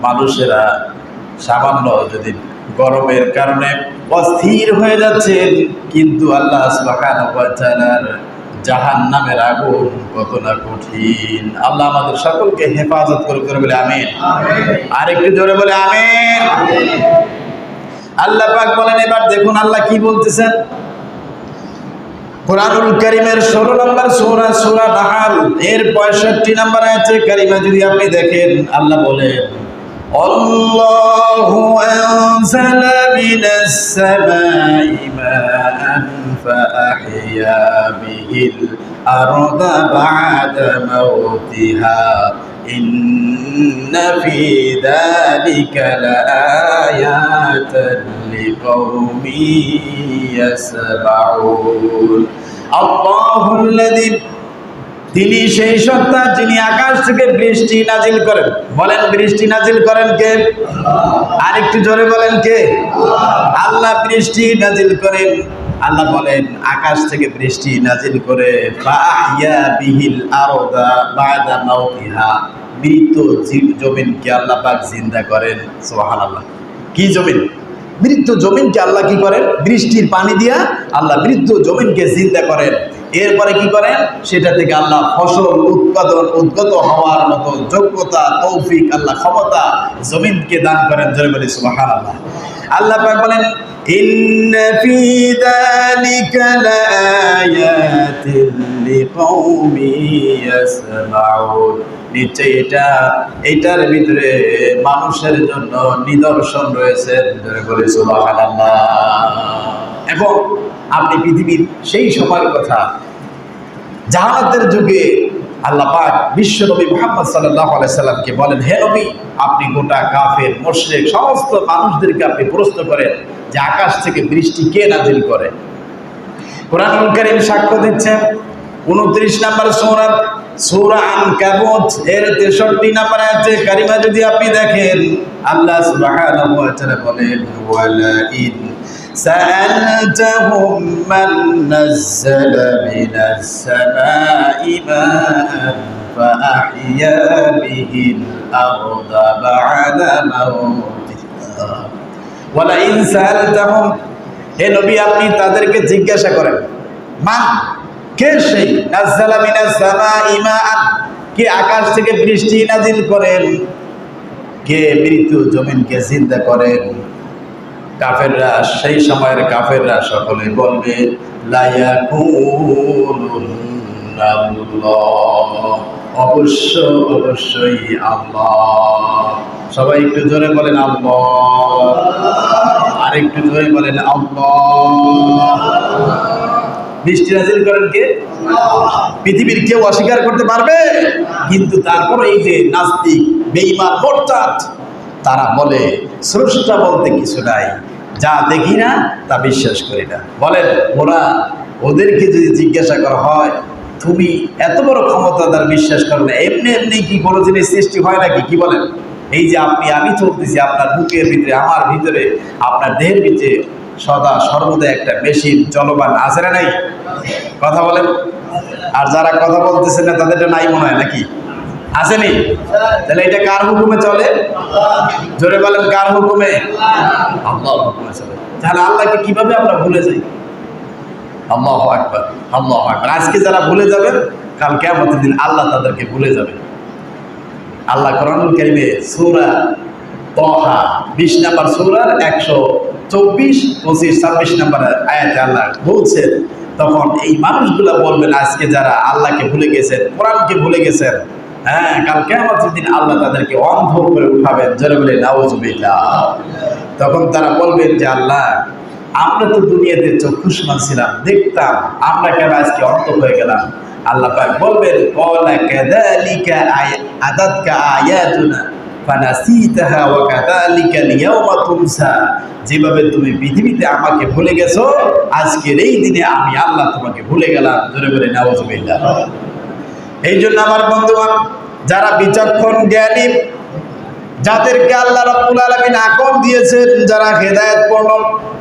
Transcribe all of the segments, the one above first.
মানুষেরা সামান্য যদি গরমের কারণে অস্থির হয়ে যাচ্ছে, কিন্তু আল্লাহ সুবহানাহু ওয়া তাআলার জাহান্নামের আগুন কত না কঠিন। আল্লাহ আমাদের সকলকে হেফাজত করে বলে আমিন। আর একটু জোরে বলে আমিন। আল্লাহ পাক বলেন, এবার দেখুন আল্লাহ কি বলতেছেন। কুরআনুল কারীমের 16 নম্বর সূরা সূরা নাহল এর 65 নম্বর আয়াতে কারিমা যদি আপনি দেখেন, আল্লাহ বলেন, আল্লাহু আনজালা মিনাস সামাই মাআন ফাআহইয়া বিহিল আরদা বা'দা মাউতিহা ইন্না ফি যালিকা লাআয়াতান লিকাওমিন ইয়াসমাউন। আল্লাহুল্লাযী, তিনি সেই সত্তা যিনি আকাশ থেকে বৃষ্টি নাজিল করেন। বলেন, বৃষ্টি নাজিল করেন কে? আরেকটু জোরে বলেন কে? আল্লাহ বৃষ্টি নাজিল করেন। আল্লাহ বলেন আকাশ থেকে বৃষ্টি নাজিল করে ফাআহইয়া বিহিল আরদা বা'দা মাউতিহা, মৃত জমিনকে আল্লাহ পাক জিন্দা করেন। সুবহানাল্লাহ। কি জমিন? মৃত জমিনকে আল্লাহ কি করেন? বৃষ্টির পানি দিয়া আল্লাহ মৃত জমিনকে জিন্দা করেন। এরপরে কি করেন? সেটা থেকে আল্লাহ ফসল উদ্গত হওয়ার মতো যোগ্যতা, তৌফিক, আল্লাহ ক্ষমতা জমিনকে দান করেন। জোরে বলি সুবহানাল্লাহ। আল্লাহ পাক বলেন, ইন্না ফি যালিকা লাআয়াতিন লিকাওমিন ইয়াসমাউন। নিশ্চয়ই এটার ভিতরে মানুষের জন্য নিদর্শন রয়েছে। জোরে বলি সুবহানাল্লাহ। এখন আপনি পৃথিবীর সেই সময়ের কথা, জাহালাতের যুগে আল্লাহ পাক বিশ্ব নবী মুহাম্মদ সাল্লাল্লাহু আলাইহি সাল্লামকে বলেন, হে নবী, আপনি গোটা কাফের মুশরিক সমস্ত মানুষদেরকে আপনি প্রশ্ন করেন যে আকাশ থেকে বৃষ্টি কে নাজিল করে। কুরআনুল কারীম সাক্ষ্য দিচ্ছে 29 নম্বর সূরা আনকাবুত এর 63 নম্বর আয়াতে কারিমা যদি আপনি দেখেন, আল্লাহ সুবহানাহু ওয়া তাআলা বলেন, ওয়ালা ইন سألتهم من نزل من السماء ماء فأحيا به الأرض بعد موتها ولئن سألتهم, হে নবী আপনি তাদেরকে জিজ্ঞাসা করেন, মান, কে সেই, নাযালা মিনাস সামাই মাআন, কে আকাশ থেকে বৃষ্টি নাজিল করেন, কে মৃত জমিনকে জিন্দা করেন। কাফেররা, সেই সময়ের কাফেররা সকলে বলবে, লা ইয়াকুলুল্লাহ, অবশ্যই আল্লাহ। সবাই একটু জোরে বলেন আল্লাহ। আর একটু জোরে বলেন আল্লাহ। বৃষ্টি নাজিল করেন কে? পৃথিবীর কেউ অস্বীকার করতে পারবে? কিন্তু তারপর এই যে নাস্তিক, বেঈমান, মুরতাদ, তারা বলে স্রষ্টা বলতে কিছু নাই, যা দেখি না তা বিশ্বাস করি না। বলেন, ওদেরকে যদি জিজ্ঞাসা করা হয়, তুমি এত বড় ক্ষমতাদার বিশ্বাস করো না, এমনি এমনি কি কোনো জিনিস সৃষ্টি হয় নাকি? কি বলেন? এই যে আমি চলতেছি, আপনার বুকের ভিতরে, আমার ভিতরে, আপনার দেহের ভিতরে সদা সর্বদা একটা মেশিন চলমান আছে না নাই? কথা বলেন। আর যারা কথা বলতেছে না তাদেরটা নাই মনে হয় নাকি? আসেনি? তাহলে এটা কার হুকুমে চলে? জোরে বলেন, কার হুকুমে? আল্লাহর হুকুমে চলে। তাহলে আল্লাহকে কিভাবে আমরা ভুলে যাই? আল্লাহু আকবার, আল্লাহু আকবার। আজকে যারা ভুলে যাবেন, কাল কিয়ামতের দিন আল্লাহ তাদেরকে ভুলে যাবে। আল্লাহ কোরআনুল কারীমে সূরা তাহা 20 নম্বর সূরার 124, 25, 26 নম্বর আয়াতে আল্লাহ বলছেন, তখন এই মানুষগুলা বলবেন, আজকে যারা আল্লাহকে ভুলে গেছেন, কোরআনকে ভুলে গেছেন, হ্যাঁ, কাল কিয়ামতের দিন আল্লাহ তাদেরকে অন্ধ করে উঠাবেন। জোরে বলে নাউযুবিল্লাহ। তখন তারা বলবেন যে, আল্লাহ, আমরা তো দুনিয়াতে চক্ষুষ্মান ছিলাম, দেখতাম, আমরা কেন আজকে অন্ধ হয়ে গেলাম? আল্লাহ পাক বলবেন, ক্বালা কাযালিকা আতাতকা আয়াতুনা ফানাসিতাহা ওয়া কাযালিকাল ইয়াওমা তুনসা, যেভাবে তুমি পৃথিবীতে আমাকে ভুলে গেছো, আজকের এই দিনে আমি আল্লাহ তোমাকে ভুলে গেলাম। জোরে বলে নাউযুবিল্লাহ। এই জন্য আমার বন্ধুগণ, যারা বিচক্ষণ জ্ঞানী, যাদেরকে আল্লাহ রাব্বুল আলামিন আকল দিয়েছেন, যারা হেদায়েতপূর্ণ,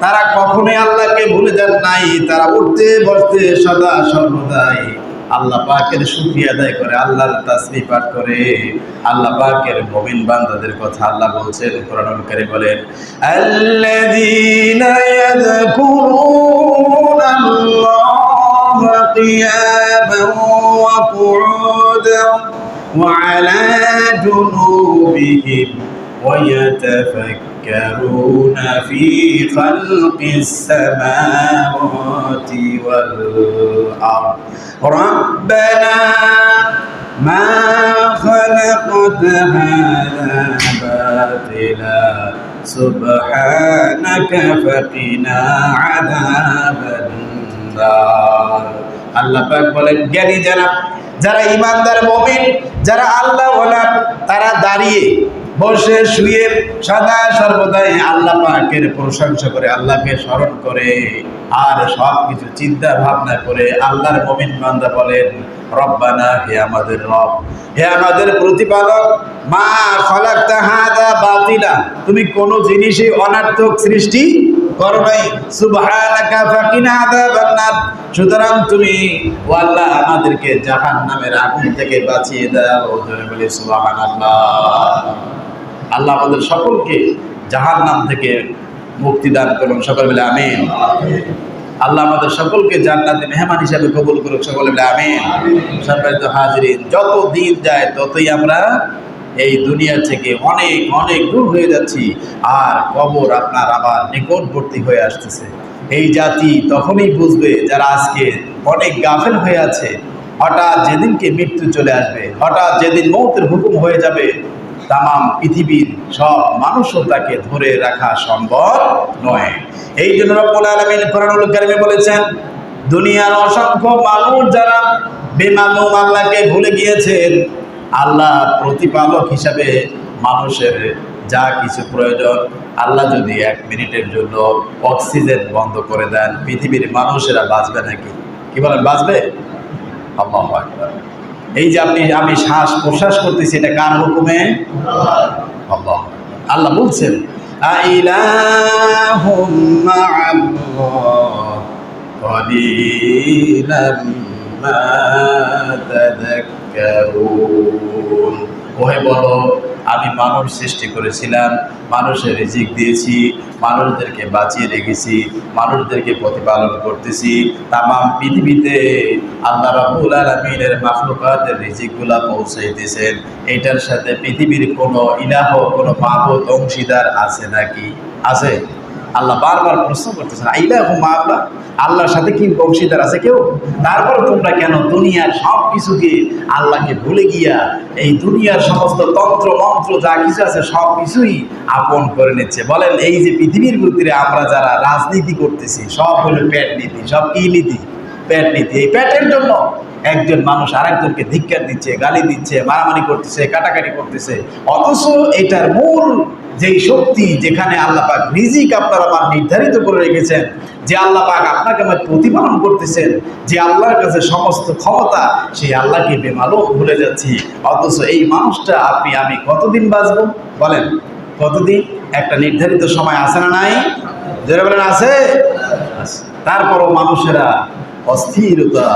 তারা কখনোই আল্লাহকে ভুলে যান নাই। তারা উঠতে বসতে সদা সর্বদাই আল্লাহ পাকের শুকরিয়া আদায় করে, আল্লাহর তাসবিহ পাঠ করে, আল্লাহ পাকের মুমিন বান্দাদের কথা আল্লাহ বলছেন কোরআনুল কারীম বলেন, আল্লাযীনা ইয়াযকুরুনাল্লাহা কিয়ামান ওয়া কুউদান ওয়া আলা জুনুবিহিম ওয়া يتفكرون في خلق السماوات والأرض ربنا ما خلقت هذا باطلا سبحانك فقنا عذاب النار আল্লাহ পাক বলেন জ্ঞানী যারা ঈমানদার মুমিন যারা আল্লাহ ওয়ালা তারা দাঁড়িয়ে বসে শুয়ে সদা সর্বদাই আল্লাহ পাকের প্রশংসা করে, আল্লাহকে স্মরণ করে, আর সব কিছু চিন্তা ভাবনা করে আল্লাহর মুমিন বান্দা বলেন রব্বানা, হে আমাদের রব, হে আমাদের প্রতিপালক, মা খালাকতা হাযা বাতিলা, তুমি কোনো জিনিসই অনার্থক সৃষ্টি করো নাই, সুবহানাকা ফাকিনা আযাবান নার, সুতরাং তুমি ও আল্লাহ আমাদেরকে জাহান্নামের আগুন থেকে বাঁচিয়ে দাও। জোরে বলি সুবহানাল্লাহ। আল্লাহ আমাদের সকলকে জাহান্নাম থেকে মুক্তি দান করুন, সকলে বলে আমিন। আল্লাহ আমাদের সকলকে জান্নাতে মেহমান হিসাবে কবুল করুন, সকলে বলে আমিন। সম্মানিত হাজিরিন, যত দিন যায় ততই আমরা এই দুনিয়া থেকে অনেক অনেক দূর হয়ে যাচ্ছি, আর কবর আপনার আবার নিকটবর্তী হয়ে আসতেছে। এই জাতি তখনই বুঝবে যারা আজকে অনেক গাফেল হয়ে আছে। হঠাৎ যেদিনকে মৃত্যু চলে আসবে, হঠাৎ যেদিন মৌতের হুকুম হয়ে যাবে, তামাম পৃথিবীর সব মানুষও তাকে ধরে রাখা সম্ভব নয়। এই জন্য রব্বুল আলামিন কোরআনুল কারীমে বলেছেন, দুনিয়ার অসংখ্য মানুষ যারা বেমালুম আল্লাহকে ভুলে গিয়েছেন, আল্লাহ প্রতিপালক হিসাবে মানুষের যা কিছু প্রয়োজন, আল্লাহ যদি 1 মিনিটের জন্য অক্সিজেন বন্ধ করে দেন, পৃথিবীর মানুষেরা বাঁচবে নাকি? কি বলেন, বাঁচবে? আল্লাহু আকবার। এই যে আমি শ্বাস প্রশ্বাস করতেছি, এটা কার হুকুমে? আল্লাহ। আল্লাহ বলছেন আইলাহুম মা'আল্লাহ কলিলাম মা তাযাক্কারুন। ওহে বলো, আমি মানুষ সৃষ্টি করেছিলাম, মানুষের রিজিক দিয়েছি, মানুষদেরকে বাঁচিয়ে রেখেছি, মানুষদেরকে প্রতিপালন করতেছি, তামাম পৃথিবীতে আল্লাহ রাব্বুল আলামিনের মাখলুকাতের রিজিকগুলা পৌঁছাইতেছেন। এটার সাথে পৃথিবীর কোনো ইলাহ, কোনো মাবুদ অংশীদার আছে নাকি? আছে? আল্লাহ বারবার প্রশ্ন করতেছেন, ইলাহু মা আল্লাহ, আল্লাহর সাথে কি অংশীদার আছে কেউ? তারপর তোমরা কেন দুনিয়ার সব কিছুকে আল্লাহকে ভুলে গিয়া এই দুনিয়ার সমস্ত তন্ত্র মন্ত্র যা কিছু আছে সব কিছুই আপন করে নিচ্ছে? বলেন, এই যে পৃথিবীর ভিতরে আমরা যারা রাজনীতি করতেছি, সব হলো পেট নীতি। সব কি নীতি? পেট নীতি। এই পেটের জন্য একজন মানুষ আরেকজনকে ধিক্কার দিচ্ছে, গালি দিচ্ছে, মারামারি করতেছে, কাটাকাটি করতেছে, অথচ এটার মূল যেই শক্তি, যেখানে আল্লাহ পাক রিজিক আপনার আমার নির্ধারিত করে রেখেছেন, যে আল্লাহ পাক আপনাকে আমার প্রতিপালন করতেছেন, যে আল্লাহর কাছে সমস্ত ক্ষমতা, সেই আল্লাহকে বেমালুম ভুলে যাচ্ছি। অথচ এই মানুষটা আপনি আমি কতদিন বাঁচবো? বলেন, কতদিন? একটা নির্ধারিত সময় আছে না নাই? যারা বলেন আছে। তারপরও মানুষেরা অস্থিরতা,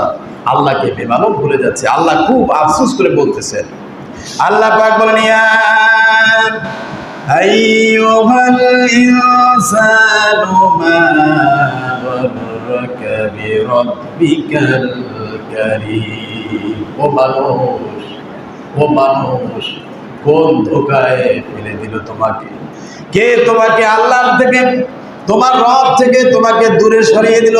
আল্লাহকে বেমালুম ভুলে যাচ্ছে। আল্লাহ খুব আফসোস করে বলতেছেন, আল্লাহ পাক বলেন, ইয়া আইয়ুহাল ইনসানু মা গাররাকা বিরাব্বিকাল কারীম। ও মানুষ, কোন ধোঁকায় ফেলে দিল তোমাকে? কে তোমাকে আল্লাহর থেকে, তোমার রব থেকে তোমাকে দূরে সরিয়ে দিল?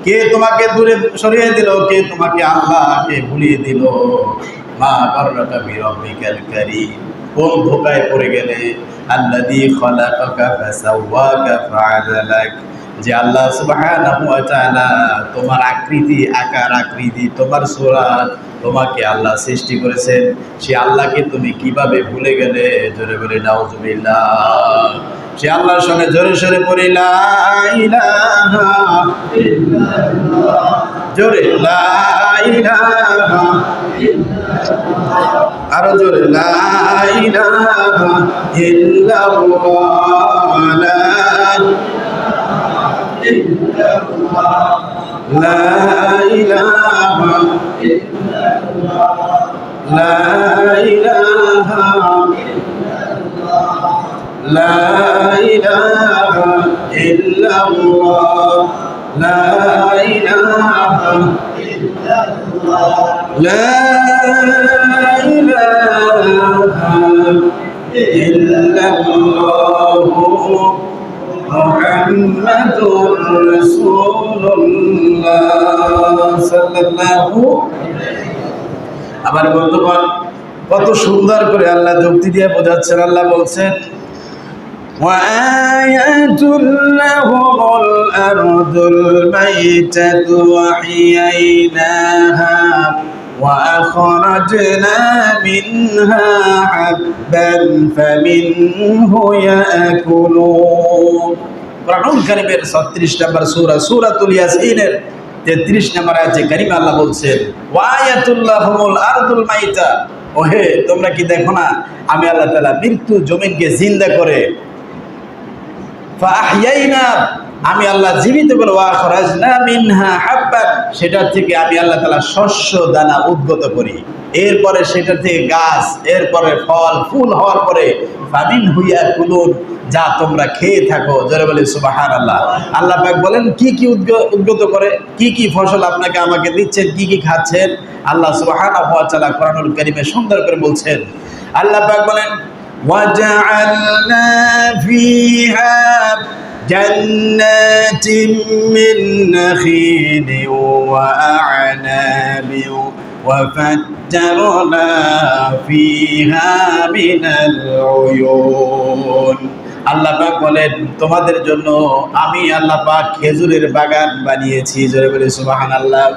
কে তোমাকে দূরে সরিয়ে দিল? কে তোমাকে আল্লাহকে ভুলিয়ে দিল? মা গাররাকা বিরাব্বিকাল কারীম। কোন ধোঁকায় পড়ে গেলে? আল্লাযী খালাকাকা ফাসাওয়াকা ফাআদালাক। যে আল্লাহ সুবহানাহু ওয়া তাআলা তোমার আকৃতি, আকার আকৃতি, তোমার সূরত, তোমাকে আল্লাহ সৃষ্টি করেছেন, সে আল্লাহকে তুমি কিভাবে ভুলে গেলে? জোরে বলে নাউযুবিল্লাহ। সে আল্লাহর সঙ্গে জোরে সোরে পড়ি লা ইলাহা ইল্লাল্লাহ, জোরে লা ইলাহা ইল্লাল্লাহ, আরো জোরে লা ইলাহা ইল্লাল্লাহ, লা لا إله لا إله لا إله إلا الله لا إله إلا الله لا إله إلا الله محمد رسول الله সাল্লাল্লাহু। আবার বন্ধুগণ, কত সুন্দর করে আল্লাহ যুক্তি দিয়ে বোঝাচ্ছেন। আল্লাহ বলছেন وآية لهم الأرض الميتة وحييناها وأخرجنا منها حبا فمنه يأكلون। কুরআনুল কারীমের 36 নম্বর সূরা সূরাতুল ইয়াসিনের 33 নম্বর আয়াতে কারীমে আল্লাহ বলছেন ওয়ায়াতুল লাহুমুল আরদুল মাইতা, ওহে তোমরা কি দেখো না আমি আল্লাহ তাআলা মৃত্যু জমিনকে জিন্দা করে, ফাআহইয়াইনা আমি আল্লাহ জীবিত করে, ওয়া খরাজনা মিনহা হাব্বান সেটা থেকে আমি আল্লাহ তাআলা শস্য দানা উদ্গত করি, এরপরে সেটা থেকে গাছ, এরপরে ফল ফুল হওয়ার পরে ফামিনহু ইয়াকুলুন যা তোমরা খেয়ে থাকো। জোরে বলে সুবহানাল্লাহ। আল্লাহ পাক বলেন কি কি উদ্গত করে, কি কি ফসল আপনাকে আমাকে দিচ্ছেন, কি কি খাচ্ছেন। আল্লাহ সুবহানাহু ওয়া তাআলা কুরআনুল কারীমে সুন্দর করে বলছেন। আল্লাহ পাক বলেন وَجَعَلْنَا فِيهَا جَنَّاتٍ مِّن نَّخِيلٍ وَأَعْنَابٍ وَفَجَّرْنَا فِيهَا مِنَ الْعُيُونِ। আল্লাহ পাক বলেন তোমাদের জন্য আমি আল্লাহ পাক খেজুরের বাগান বানিয়েছি। জোরে বলে সুবহানাল্লাহ।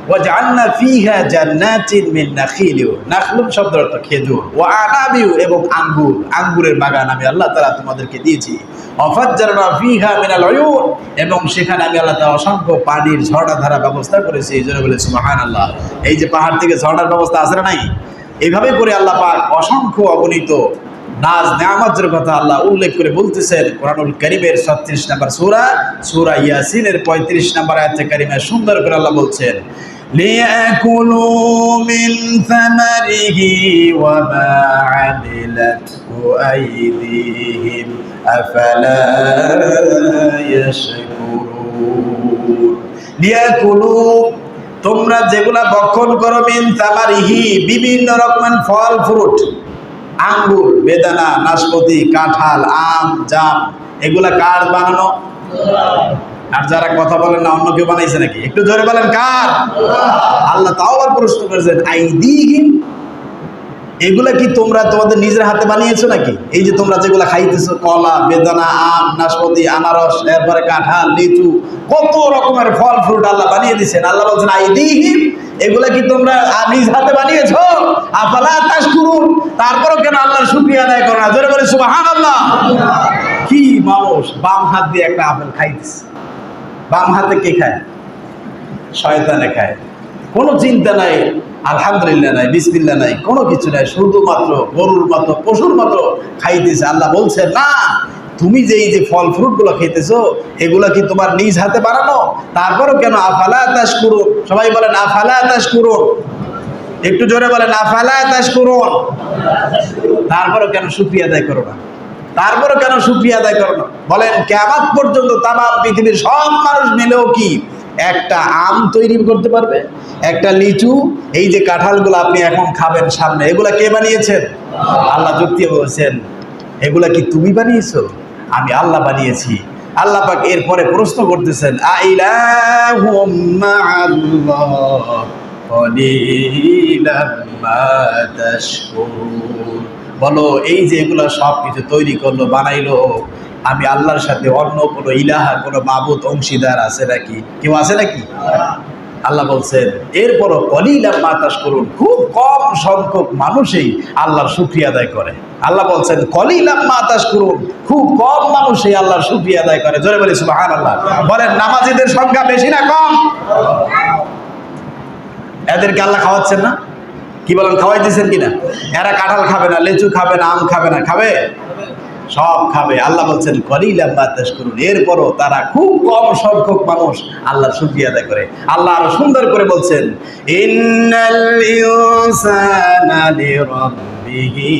ওয়াজআলনা ফিহা জান্নাতিন মিন নাখিল, নাখলুন শব্দের অর্থ খেজুর, ওয়া আনাবিউ এবং আঙ্গুর, আঙ্গুরের বাগান আমি আল্লাহ তাআলা তোমাদেরকে দিয়েছি। ওয়াফাজ্জারনা ফিহা মিনাল উয়ুন এবং সেখানে আমি আল্লাহ তাআলা অসংখ্য পানির ঝর্ণা ধারা ব্যবস্থা করেছি। জোরে বলে সুবহানাল্লাহ। এই যে পাহাড় থেকে ঝর্ণার ব্যবস্থা আছে না নাই, এইভাবে করে আল্লাহ পাক অসংখ্য অগণিত নাজ নেয়ামতের কথা আল্লাহ উল্লেখ করে বলতেছেন। কুরআনুল কারীমের 36 নম্বর সূরা ইয়াসিনের 35 নম্বর আয়াতে কারিমে সুন্দর করে আল্লাহ বলছেন ليأكلوا من ثمره وما عملته أيديهم أفلا يشكرون। লিয়াকুলু তোমরা যেগুলা ভক্ষণ করো মিন থামারিহি বিভিন্ন রকমের ফল ফ্রুট, আঙ্গুর, বেদানা, নাশপাতি, কাঁঠাল, আম, জাম, এগুলা কার বানানো? আর যারা কথা বলেন না অন্য কেউ বানাইছে নাকি? একটু জোরে বলেন কার? আল্লাহ তাও আবার প্রশ্ন করেছেন আইদিহিম, এগুলা কি তোমরা তোমাদের নিজের হাতে বানিয়েছো নাকি? এই যে তোমরা যেগুলা খাইতেছো কলা, বেদানা, আম, নাশপাতি, আনারস, এরপরে কাঁঠাল, লিচু, কত রকমের ফল ফ্রুট আল্লাহ বানিয়ে দিয়েছেন। আল্লাহ বলছেন আইদিহিম, এগুলা কি তোমরা নিজ হাতে বানিয়েছো? আফালা তাশকুরুন, তারপরও কেন আল্লাহর শুকরিয়া আদায় করো না? জোরে বলে সুবহানাল্লাহ। কি মানুষ বাম হাত দিয়ে একটা আপেল খাইতেছে, বাম হাতে কে খায়? শয়তানে খায়। কোনো চিন্তা নাই, আলহামদুলিল্লাহ নাই, বিসমিল্লাহ নাই, কোনো কিছু নাই, শুধুমাত্র গরুর মতো পশুর মতো খাইতেছে। আল্লাহ বলছে না, তুমি যে এই যে ফল ফ্রুট গুলো খেতেছো এগুলা কি তোমার নিজ হাতে বানানো? তারপরও কেন আফালা তাশকুরুন, সবাই বলেন আফালা তাশকুরুন, একটু জোরে বলেন আফালা তাশকুরুন। তারপরও কেন শুকরিয়া আদায় করো না? তারপরও কেন শুকরিয়া আদায় করো না? বলেন কিয়ামত পর্যন্ত তাম পৃথিবীর সব মানুষ মিলেও কি একটা আম তৈরি করতে পারবে? একটা লিচু, এই যে কাঁঠালগুলো আপনি এখন খাবেন সামনে, এগুলা কে বানিয়েছেন? আল্লাহ যুক্তি বলছেন এগুলা কি তুমি বানিয়েছো? আমি আল্লাহ বানিয়েছি। আল্লাহ পাক এরপরে প্রশ্ন করতেছেন আইলাহুম মা'আল্লাহ কলিলাম মা তাশকুরুন। বলো এই যে এগুলা সব কিছু তৈরি করলো, বানাইলো, আমি আল্লাহর সাথে অন্য কোনো ইলাহা, কোনো মাবুদ অংশীদার আছে নাকি? কেউ আছে নাকি? আল্লাহ বলছেন এরপরও কলিলাম মা তাশকুরুন, খুব কম সংখ্যক মানুষই আল্লাহর শুকরিয়া আদায় করে। আল্লাহ বলছেন কলিলাম মা তাশকুরুন, খুব কম মানুষই আল্লাহর শুকরিয়া আদায় করে। জোরে বলি সুবহানাল্লাহ। বলেন নামাজীদের সংখ্যা বেশি না কম? এদেরকে আল্লাহ খাওয়াচ্ছেন না? কি বলেন, খাওয়াই দিচ্ছেন কিনা? এরা কাঁঠাল খাবে না, লিচু খাবে না, আম খাবে না, খাবে? সব খাবে। আল্লাহ বলছেন কলিলাম মা তাশকুরুন, এরপরও তারা খুব কম সংখ্যক মানুষ আল্লাহর শুকরিয়া আদায় করে। আল্লাহ আরো সুন্দর করে বলছেন ইন্নাল ইনসানা লিরাব্বিহি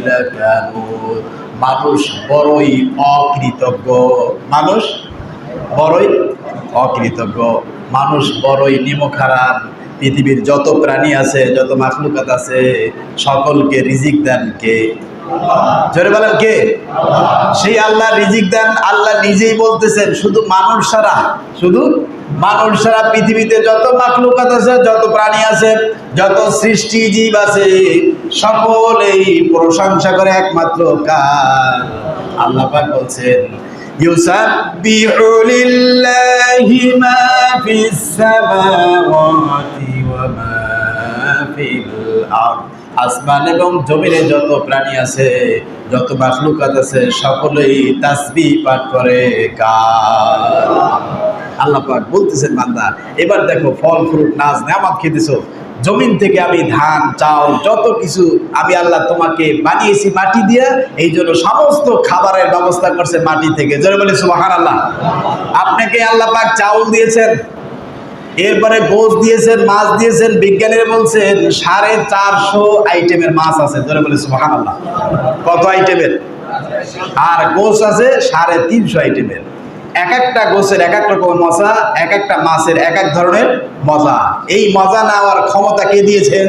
লাকানুর, মানুষ বড়ই অকৃতজ্ঞ, মানুষ বড়ই অকৃতজ্ঞ, মানুষ বড়ই নিমখারাম। পৃথিবীর যত প্রাণী আছে, যত মাখলুকাত আছে, সকলকে রিজিক দেন কে? জোরে বলেন কে? সেই আল্লাহ রিজিক দেন। আল্লাহ নিজেই বলতেছেন শুধু মানুষ ছাড়া, শুধু মানুষ ছাড়া পৃথিবীতে যত মাখলুকাত আছে, যত প্রাণী আছে, যত সৃষ্টি জীব আছে, সকলেই প্রশংসা করে একমাত্র কার? আল্লাহ পাক বলছেন ইউসাব্বিহু লিল্লাহি মা ফিস সামাওয়াতি ওয়া মা ফিল আরদ, আসমান এবং জমিনে যত প্রাণী আছে, যত মাখলুকাত আছে, সকলেই তাসবিহ পাঠ করে কার? আল্লাহ পাক বলতেছেন বান্দা এবার দেখো ফল ফ্রুট নাজ নেয়ামত খেতেছো, জমিন থেকে আমি ধান চাউল যত কিছু আমি আল্লাহ তোমাকে বানিয়েছি মাটি দিয়ে, এই জন্য সমস্ত খাবারের ব্যবস্থা করছে মাটি থেকে। জোরে বলি সুবহানাল্লাহ। আপনাকে আল্লাহ পাক চাউল দিয়েছেন, এরপরে গোশ দিয়েছেন, মাছ দিয়েছেন। বিজ্ঞানীরা বলছেন 450 আইটেমের মাছ আছে। ধরে বলে সুবহানাল্লাহ। কত আইটেমের? আর গোশ আছে 350 আইটেমের। এক একটা গোশের এক এক রকমের মজা, এক একটা মাছের এক এক ধরনের মজা। এই মজা নেওয়ার ক্ষমতা কে দিয়েছেন?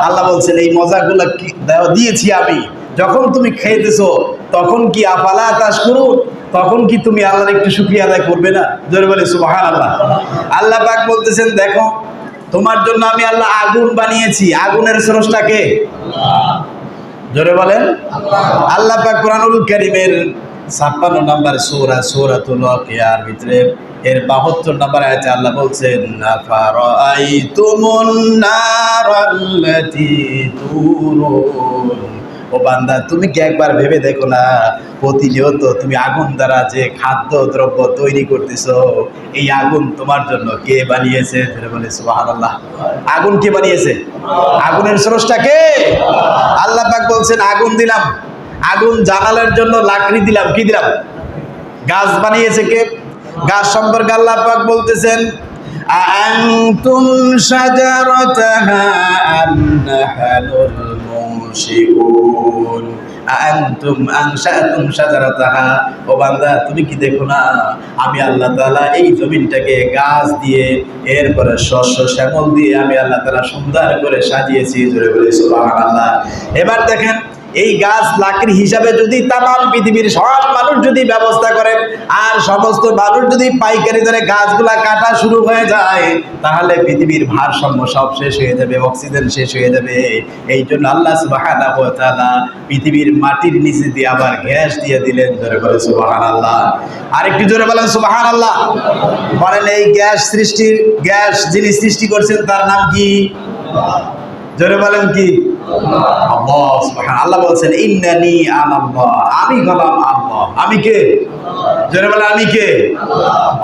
আল্লাহ বলছেন এই মজাগুলো দিয়েছি আমি। যখন তুমি খেয়েতেছো তখন কি আফালা তাশকুরুন, তখন কি তুমি আল্লাহর একটু শুকরিয়া আদায় করবে না? জোরে বলে সুবহানাল্লাহ। আল্লাহ পাক বলতেছেন দেখো তোমার জন্য আমি আল্লাহ আগুন বানিয়েছি। আগুনের স্রষ্টা কে? জোরে বলেন আল্লাহ পাক কোরআনুল কারীমের 56 নম্বর সূরা সূরাতুল ওয়াকিয়ার ভিতরে এর 72 নম্বর আয়াতে আল্লাহ বলছেন আফারাআইতুমুন নারাল্লাতী তুরুন, ও বান্দা তুমি কি একবার ভেবে দেখো না প্রতিনিয়ত তুমি আগুন দ্বারা যে খাদ্য দ্রব্য তৈরি করতেছো, এই আগুন তোমার জন্য কে বানিয়েছে? বলে সুবহানাল্লাহ। আগুন কে বানিয়েছে? আগুনের স্রষ্টা কে? আল্লাহ পাক বলছেন আগুন দিলাম, আগুন জ্বালানোর জন্য লাকড়ি দিলাম, কি দিলাম? গাছ বানিয়েছে কে? গাছ সম্পর্কে আল্লাহ পাক বলতেছেন আআনতুম শাজারাতাহা আম নাহনুল মুনশিউন, আআনতুম আনশাতুম শাজারাতাহা, ও বান্দা তুমি কি দেখো না আমি আল্লাহ তাআলা এই জমিনটাকে গাছ দিয়ে এরপরে শস্য শ্যামল দিয়ে আমি আল্লাহ তাআলা সুন্দর করে সাজিয়েছি। জোরে বলে সুবহানাল্লাহ। এবার দেখেন এই গাছ লাকড়ি হিসাবে যদি তামাম পৃথিবীর সব মানুষ যদি ব্যবস্থা করেন আর সমস্ত মানুষ যদি পাইকারি দরে গাছগুলা কাটা শুরু হয়ে যায়, তাহলে পৃথিবীর ভারসাম্য সব শেষ হয়ে যাবে, অক্সিজেন শেষ হয়ে যাবে। এই জন্য আল্লাহ সুবহানাহু ওয়া তাআলা পৃথিবীর মাটির নিচে দিয়ে আবার গ্যাস দিয়ে দিলেন। জোরে বলে সুবহানাল্লাহ। আরেকটু জোরে বলেন সুবহানাল্লাহ। বলেন এই গ্যাস যিনি সৃষ্টি করছেন তার নাম কি? জোরে বলেন কি? আল্লাহ সুবহানাহু। আল্লাহ বলছেন ইন্নানি আনাল্লাহ, আমি হলাম আল্লাহ। আমি কে? জোরে বলেন আমি কে?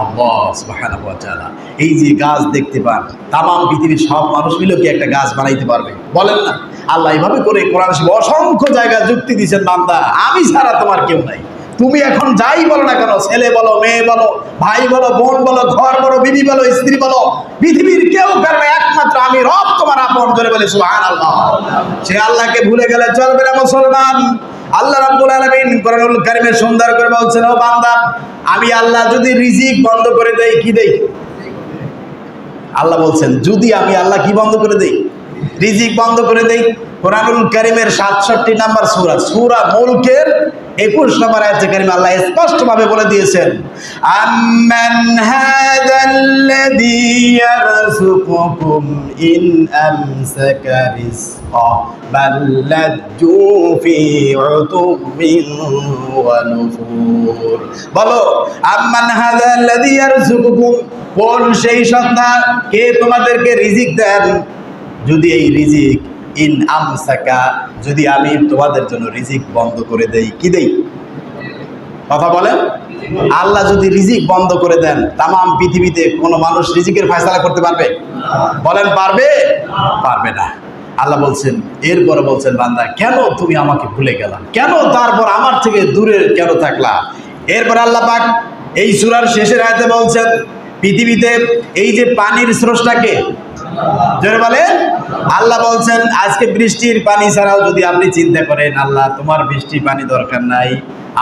আল্লাহ সুবহানাহু ওয়া তাআলা। এই যে গাছ দেখতে পান, তামাম পৃথিবীর সব মানুষ মিলে কি একটা গাছ বানাইতে পারবে? বলেন না। আল্লাহ এইভাবে করে কোরআন শরীফে অসংখ্য জায়গায় যুক্তি দিয়েছেন বান্দা আমি ছাড়া তোমার কেউ নাই। তুমি এখন যাই বলো না কেন, ছেলে বলো, মেয়ে বলো, ভাই বলো, বোন বলো, ঘর বলো, বিবি বলো, স্ত্রী বলো, পৃথিবীর কেউ কারণে একমাত্র আমি রব তোমার আপন। জোরে বলে সুবহানাল্লাহ। সে আল্লাহকে ভুলে গেলে চলবে না মুসলমান। আল্লাহ রাব্বুল আলামিন কোরআনুল কারীমে সুন্দর করে বলছেন ও বান্দা আমি আল্লাহ যদি রিজিক বন্ধ করে দেই, কি দেই? আল্লাহ বলছেন যদি আমি আল্লাহ কি বন্ধ করে দেই? রিজিক বন্ধ করে দেই। কোরআনুল কারীমের 67 নম্বর সূরা মুলকের 21 নম্বর আয়াতে কারিমে আল্লাহ স্পষ্টভাবে বলে দিয়েছেন আম্মান হাযাল্লাযী ইয়ারযুকুকুম ইন আমসাকা রিজকা বাল্লাজু ফি উতুবিন ওয়া নুফুর। বলো আম্মান হাযাল্লাযী ইয়ারযুকুকুম, কোন সেই সত্তা কে তোমাদেরকে রিজিক দেন? যদি এই রিজিক ইন আমসাকা, যদি আমি তোমাদের জন্য রিজিক বন্ধ করে দেই, কি দেই? কথা বলেন। আল্লাহ যদি রিজিক বন্ধ করে দেন, তামাম পৃথিবীতে কোনো মানুষ রিজিকের ফয়সালা করতে পারবে? বলেন পারবে? পারবে না। আল্লাহ বলছেন, এরপরে বলছেন বান্দা কেন তুমি আমাকে ভুলে গেলা, কেন তারপর আমার থেকে দূরে কেন থাকলা। এরপর আল্লাহ পাক এই সূরার শেষের আয়াতে বলছেন পৃথিবীতে এই যে পানির স্রষ্টাকে, জোরে বলে আল্লাহ বলছেন আজকে বৃষ্টির পানি ছাড়াও যদি আপনি চিন্তা করেন আল্লাহ তোমার বৃষ্টির পানি দরকার নাই,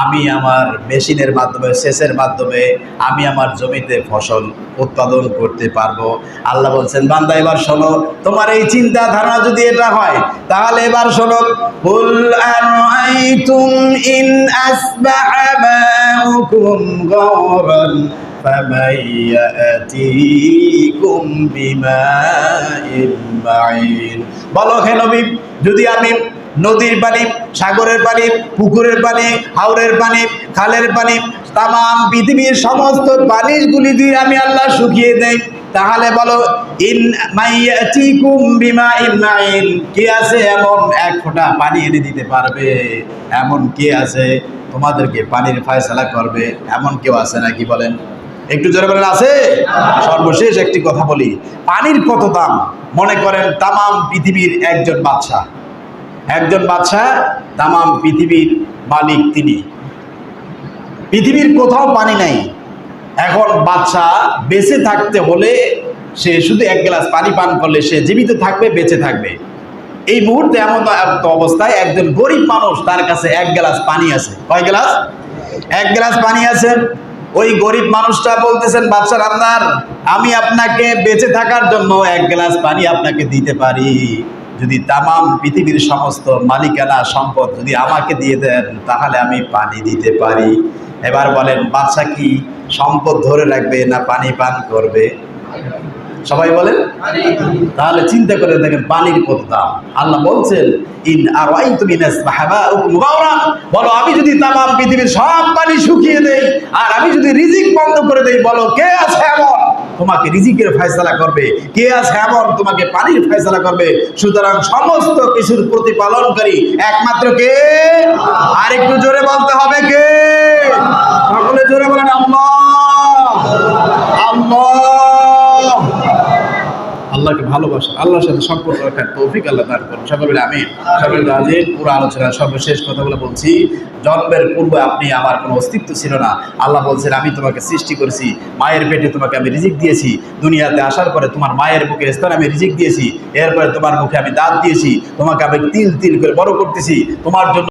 আমি আমার মেশিনের মাধ্যমে সেচের মাধ্যমে আমি আমার জমিতে ফসল উৎপাদন করতে পারবো। আল্লাহ বলছেন বান্দা এবার শোনো, তোমার এই চিন্তা ধারণা যদি এটা হয় তাহলে এবার শোনো, কুল আরাইতুম ইন আসবাহা মাউকুম গাওরান ফামান ইয়াতিকুম বিমাইন মাইন। বলো হে নবী, যদি আমি নদীর পানি, সাগরের পানি, পুকুরের পানি, হাওরের পানি, খালের পানি, তামাম পৃথিবীর সমস্ত পানিগুলি দিয়ে আমি আল্লাহ শুকিয়ে দেই, তাহলে বলো ইন মাইয়াতিকুম বিমাইন মাইন, কে আছে এমন এক ফোঁটা পানি এনে দিতে পারবে? এমন কে আছে তোমাদেরকে পানির ফয়সালা করবে? এমন কেউ আছে নাকি বলেন? একটু জোরে বলেন আছে? সর্বশেষ একটি কথা বলি, পানির কত দাম। মনে করেন তামাম পৃথিবীর একজন বাদশা, তামাম পৃথিবীর মালিক তিনি, পৃথিবীর কোথাও পানি নাই। এখন বাদশা বেঁচে থাকতে হলে সে শুধু এক গ্লাস পানি পান করলে সে জীবিত থাকবে, বেঁচে থাকবে। এই মুহূর্তে এমন অবস্থায় একজন গরিব মানুষ, তার কাছে এক গ্লাস পানি আছে। কয় গ্লাস? এক গ্লাস পানি আছে। ওই গরিব মানুষটা বলতেছেন বাদশার আমদার, আমি আপনাকে বেঁচে থাকার জন্য এক গ্লাস পানি আপনাকে দিতে পারি, যদি তামাম পৃথিবীর সমস্ত মালিকানা সম্পদ যদি আমাকে দিয়ে দেন তাহলে আমি পানি দিতে পারি। এবার বলেন বাদশা কি সম্পদ ধরে রাখবে না পানি পান করবে? সবাই বলেন। তাহলে চিন্তা করে দেখেন পানির কত দাম। আল্লাহ বলছেন ইন আরাইতুম ইন আসবাহাবাউকুম গাওরান, বলো আমি যদি তামাম পৃথিবীর সব পানি শুকিয়ে দেই আর আমি যদি রিজিক বন্ধ করে দেই, বলো কে আছে এমন তোমাকে রিজিকের ফয়সালা করবে? কে আছে এমন তোমাকে পানির ফয়সালা করবে? সুতরাং সমস্ত কিছুর প্রতিপালনকারী একমাত্র কে? আর একটু জোরে বলতে হবে কে? সকলে জোরে বলেন আল্লাহ। আল্লাহ। আল্লাহকে ভালোবাসা, আল্লাহর সাথে সম্পর্ক রাখার তৌফিক আল্লাহ দান করুন। সকলে আমিন। সকলে রাজি। পুরো আলোচনার সর্বশেষ কথাগুলো বলছি, জন্মের পূর্বে আপনি আমার কোনো অস্তিত্ব ছিল না। আল্লাহ বলছেন আমি তোমাকে সৃষ্টি করেছি, মায়ের পেটে তোমাকে আমি রিজিক দিয়েছি, দুনিয়াতে আসার পরে তোমার মায়ের মুখে স্তন আমি রিজিক দিয়েছি, এরপরে তোমার মুখে আমি দাঁত দিয়েছি, তোমাকে আমি তিল তিল করে বড় করতেছি, তোমার জন্য